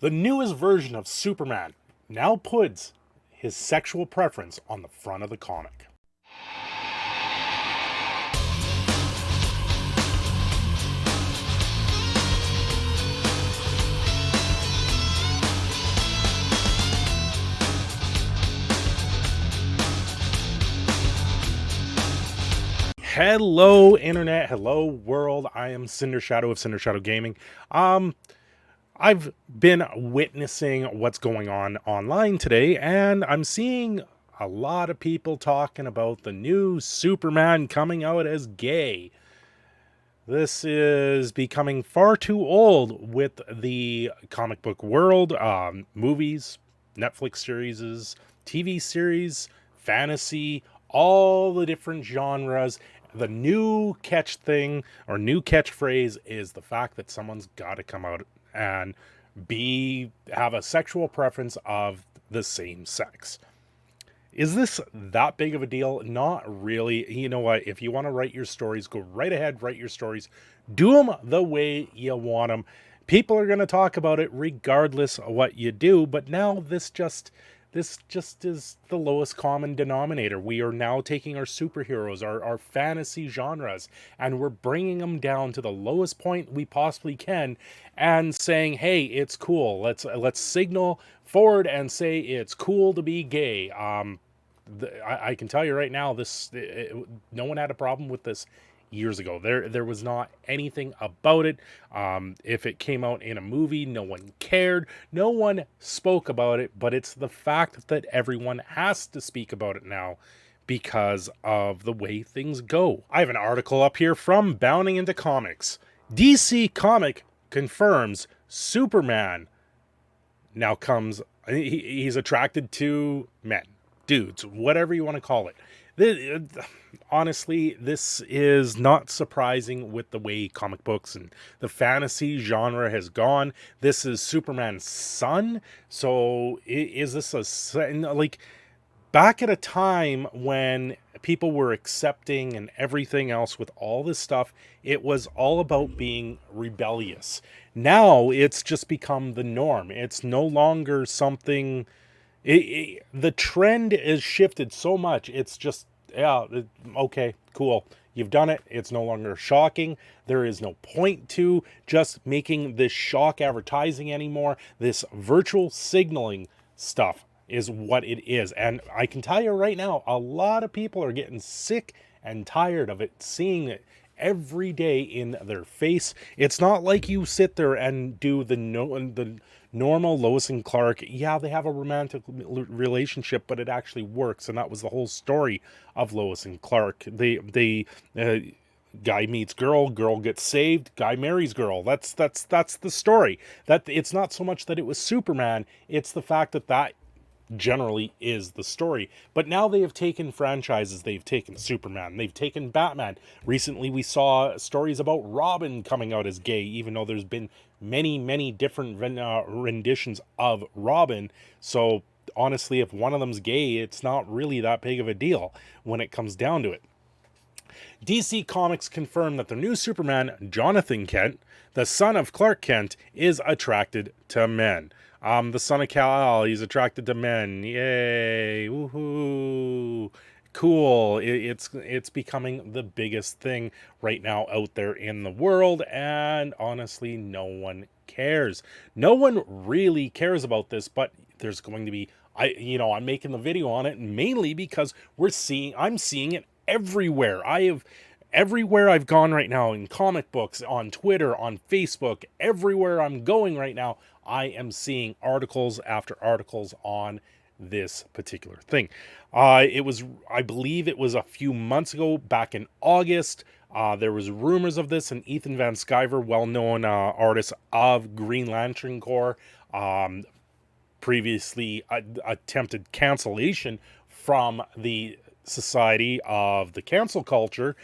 The newest version of Superman now puts his sexual preference on the front of the comic. Hello, internet. Hello, world. I am Cindershadow of Cindershadow Gaming. I've been witnessing what's going on online today, and I'm seeing a lot of people talking about the new Superman coming out as gay. This is becoming far too old with the comic book world, movies, Netflix series, TV series, fantasy, all the different genres. The new catch thing or new catchphrase is the fact that someone's got to come out and have a sexual preference of the same sex. Is this that big of a deal? Not really. You know what? If you want to write your stories, go right ahead, write your stories. Do them the way you want them. People are going to talk about it regardless of what you do, but now this just is the lowest common denominator. We are now taking our superheroes, our fantasy genres, and we're bringing them down to the lowest point we possibly can and saying, hey, it's cool. Let's signal forward and say it's cool to be gay. I can tell you right now, no one had a problem with this years ago. There was not anything about it. If it came out in a movie, no one cared. No one spoke about it. But it's the fact that everyone has to speak about it now because of the way things go. I have an article up here from Bounding into Comics. DC Comic confirms Superman now comes. He's attracted to men, dudes, whatever you want to call it. Honestly, this is not surprising with the way comic books and the fantasy genre has gone. This is Superman's son. So is this like back at a time when people were accepting and everything else with all this stuff, it was all about being rebellious. Now it's just become the norm. It's no longer something. The trend is shifted so much. It's just, yeah, okay, cool. You've done it. It's no longer shocking. There is no point to just making this shock advertising anymore. This virtual signaling stuff is what it is. And I can tell you right now, a lot of people are getting sick and tired of it, seeing it every day in their face. It's not like you sit there and do the normal Lois and Clark. Yeah, they have a romantic relationship, but it actually works, and that was the whole story of Lois and Clark. They guy meets girl, girl gets saved, guy marries girl. That's the story. That it's not so much that it was Superman, it's the fact that generally is the story. But now they have taken franchises. They've taken Superman, they've taken Batman. Recently we saw stories about Robin coming out as gay, even though there's been many different renditions of Robin. So honestly, if one of them's gay, it's not really that big of a deal when it comes down to it. DC Comics confirmed that the new Superman, Jonathan Kent, the son of Clark Kent, is attracted to men. The son of Kal-El, he's attracted to men. Yay! Woohoo! Cool. It's becoming the biggest thing right now out there in the world, and honestly, no one cares. No one really cares about this, but there's going to be. I'm making the video on it mainly because I'm seeing it everywhere. Everywhere I've gone right now, in comic books, on Twitter, on Facebook, everywhere I'm going right now, I am seeing articles after articles on this particular thing. I believe it was a few months ago, back in August. There was rumors of this, and Ethan Van Sciver, well-known artist of Green Lantern Corps, previously attempted cancellation from the Society of the Cancel Culture.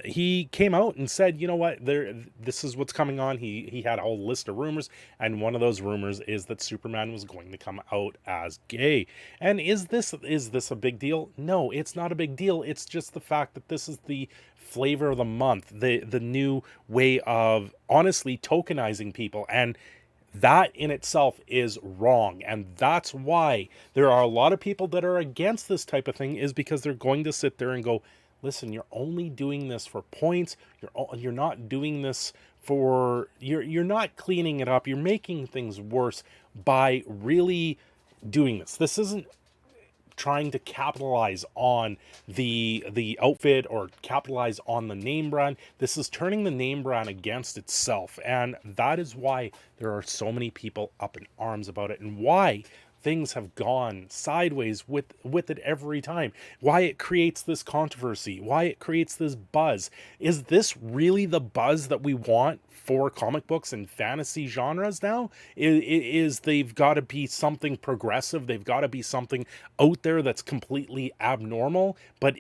He came out and said, you know what, this is what's coming on. He had a whole list of rumors, and one of those rumors is that Superman was going to come out as gay. And is this a big deal? No, it's not a big deal. It's just the fact that this is the flavor of the month, the new way of honestly tokenizing people. And That in itself is wrong. And that's why there are a lot of people that are against this type of thing, is because they're going to sit there and go, listen, you're only doing this for points. You're not doing this for, you're not cleaning it up. You're making things worse by really doing this. This isn't trying to capitalize on the outfit or capitalize on the name brand. This is turning the name brand against itself, and that is why there are so many people up in arms about it, and why things have gone sideways with it every time, why it creates this controversy, why it creates this buzz. Is this really the buzz that we want for comic books and fantasy genres now? Is they've got to be something progressive, they've got to be something out there that's completely abnormal, but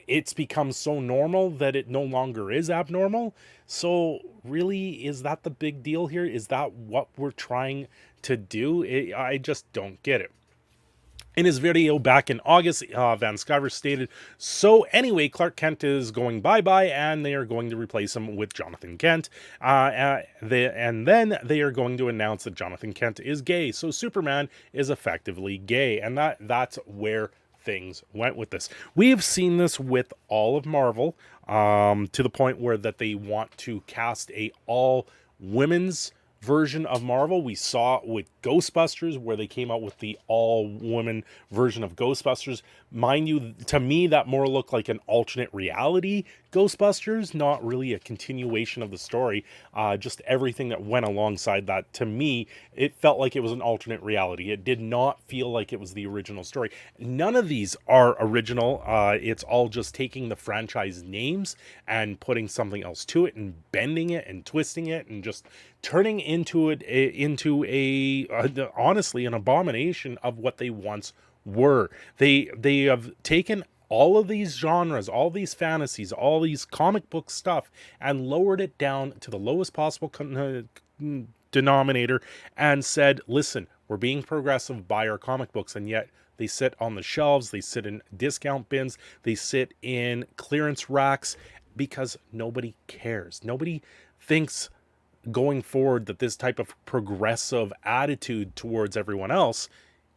it's become so normal that it no longer is abnormal. So really, is that the big deal here? Is that what we're trying to do? I just don't get it. In his video back in August, Van Sciver stated, so anyway, Clark Kent is going bye-bye, and they are going to replace him with Jonathan Kent. And then they are going to announce that Jonathan Kent is gay. So Superman is effectively gay. And that's where things went with this. We've seen this with all of Marvel, to the point where that they want to cast a all women's version of Marvel. We saw with Ghostbusters, where they came out with the all-woman version of Ghostbusters. Mind you, to me, that more looked like an alternate reality Ghostbusters, not really a continuation of the story. Just everything that went alongside that, to me, it felt like it was an alternate reality. It did not feel like it was the original story. None of these are original. It's all just taking the franchise names and putting something else to it and bending it and twisting it and just turning into a honestly an abomination of what they once were. They have taken all of these genres, all these fantasies, all these comic book stuff, and lowered it down to the lowest possible denominator and said, listen, we're being progressive by our comic books, and yet they sit on the shelves, they sit in discount bins, they sit in clearance racks, because nobody cares. Nobody thinks going forward that this type of progressive attitude towards everyone else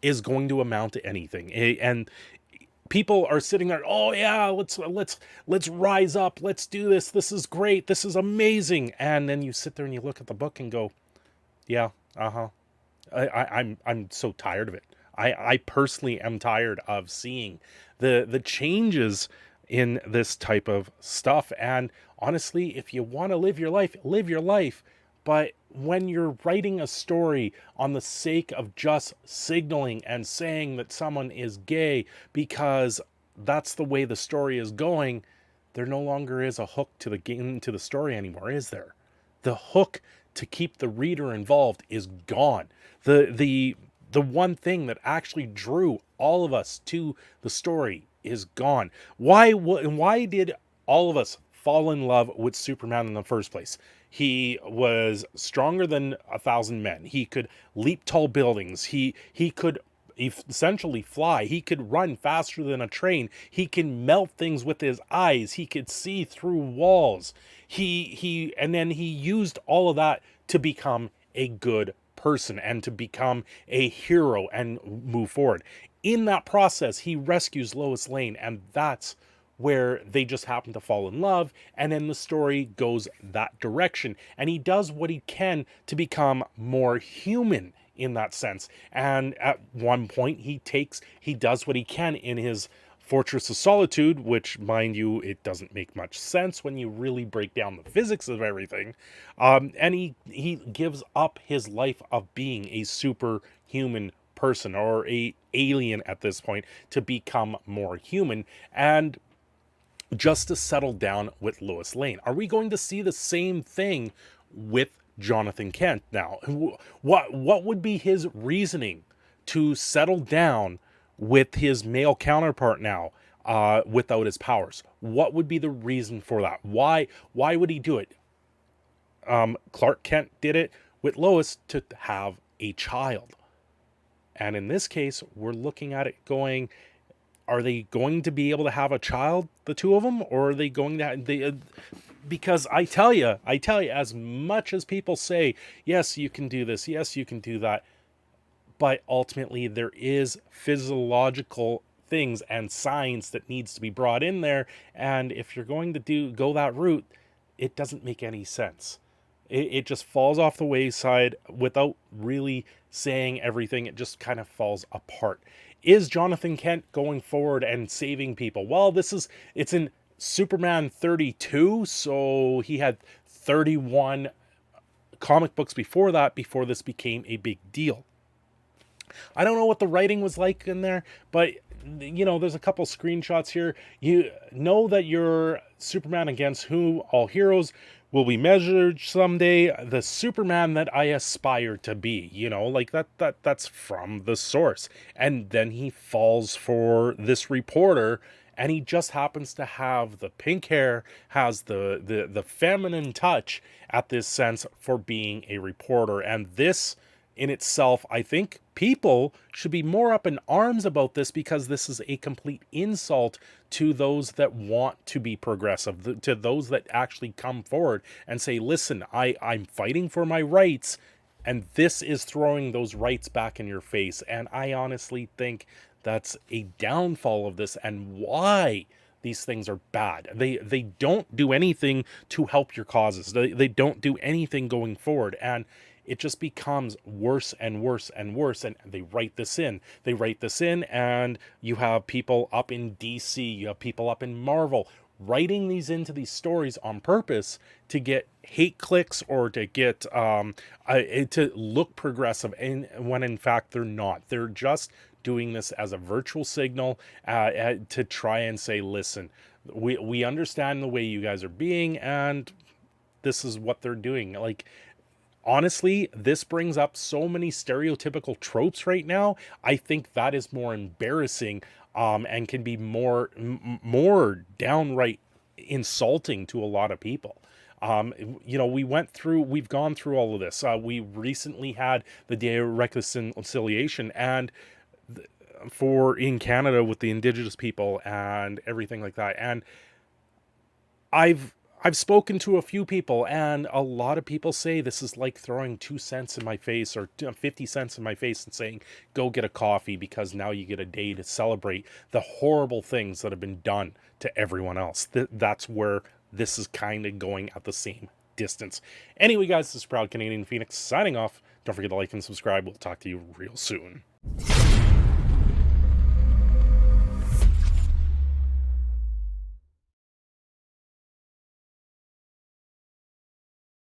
is going to amount to anything. And people are sitting there, oh yeah, let's rise up, let's do this, this is great, this is amazing. And then you sit there and you look at the book and go, yeah, I'm so tired of it. I personally am tired of seeing the changes in this type of stuff. And honestly, if you want to live your life, live your life. But when you're writing a story on the sake of just signaling and saying that someone is gay because that's the way the story is going, there no longer is a hook to the game, to the story anymore, is there? The hook to keep the reader involved is gone. The one thing that actually drew all of us to the story is gone. Why did all of us fall in love with Superman in the first place? He was stronger than 1,000 men. He could leap tall buildings. He could essentially fly. He could run faster than a train. He can melt things with his eyes. He could see through walls. And then he used all of that to become a good person and to become a hero and move forward. In that process, he rescues Lois Lane, and that's where they just happen to fall in love, and then the story goes that direction. And he does what he can to become more human in that sense. And at one point, he does what he can in his Fortress of Solitude, which, mind you, it doesn't make much sense when you really break down the physics of everything. And he gives up his life of being a superhuman person, or a alien at this point, to become more human, and just to settle down with Lois Lane. Are we going to see the same thing with Jonathan Kent now? What would be his reasoning to settle down with his male counterpart now, without his powers? What would be the reason for that? Why would he do it? Clark Kent did it with Lois to have a child. And in this case, we're looking at it going, are they going to be able to have a child, the two of them? Or are they going to Because I tell you, as much as people say, yes, you can do this, yes, you can do that, but ultimately there is physiological things and science that needs to be brought in there. And if you're going to go that route, it doesn't make any sense. It just falls off the wayside without really saying everything. It just kind of falls apart. Is Jonathan Kent going forward and saving people? Well, it's in Superman 32, so he had 31 comic books before that, before this became a big deal. I don't know what the writing was like in there, but there's a couple screenshots here. You know that you're Superman against whom all heroes will be measured someday. The Superman that I aspire to be, like that's from the source. And then he falls for this reporter, and he just happens to have the pink hair, has the feminine touch at this sense for being a reporter. And this in itself, I think people should be more up in arms about this, because this is a complete insult to those that want to be progressive, to those that actually come forward and say, listen, I'm fighting for my rights, and this is throwing those rights back in your face. And I honestly think that's a downfall of this, and why these things are bad. They don't do anything to help your causes. They don't do anything going forward. And it just becomes worse and worse and worse. And they write this in. They write this in, and you have people up in DC, you have people up in Marvel writing these into these stories on purpose to get hate clicks, or to get to look progressive, and when in fact they're not. They're just doing this as a virtual signal, to try and say, listen, we understand the way you guys are being, and this is what they're doing. Like, honestly, this brings up so many stereotypical tropes right now. I think that is more embarrassing, and can be more downright insulting to a lot of people. We've gone through all of this. We recently had the Day of Reconciliation, and for in Canada with the Indigenous people and everything like that. And I've spoken to a few people, and a lot of people say this is like throwing 2 cents in my face, or 50 cents in my face, and saying, go get a coffee, because now you get a day to celebrate the horrible things that have been done to everyone else. That's where this is kind of going at the same distance. Anyway, guys, this is Proud Canadian Phoenix signing off. Don't forget to like and subscribe. We'll talk to you real soon.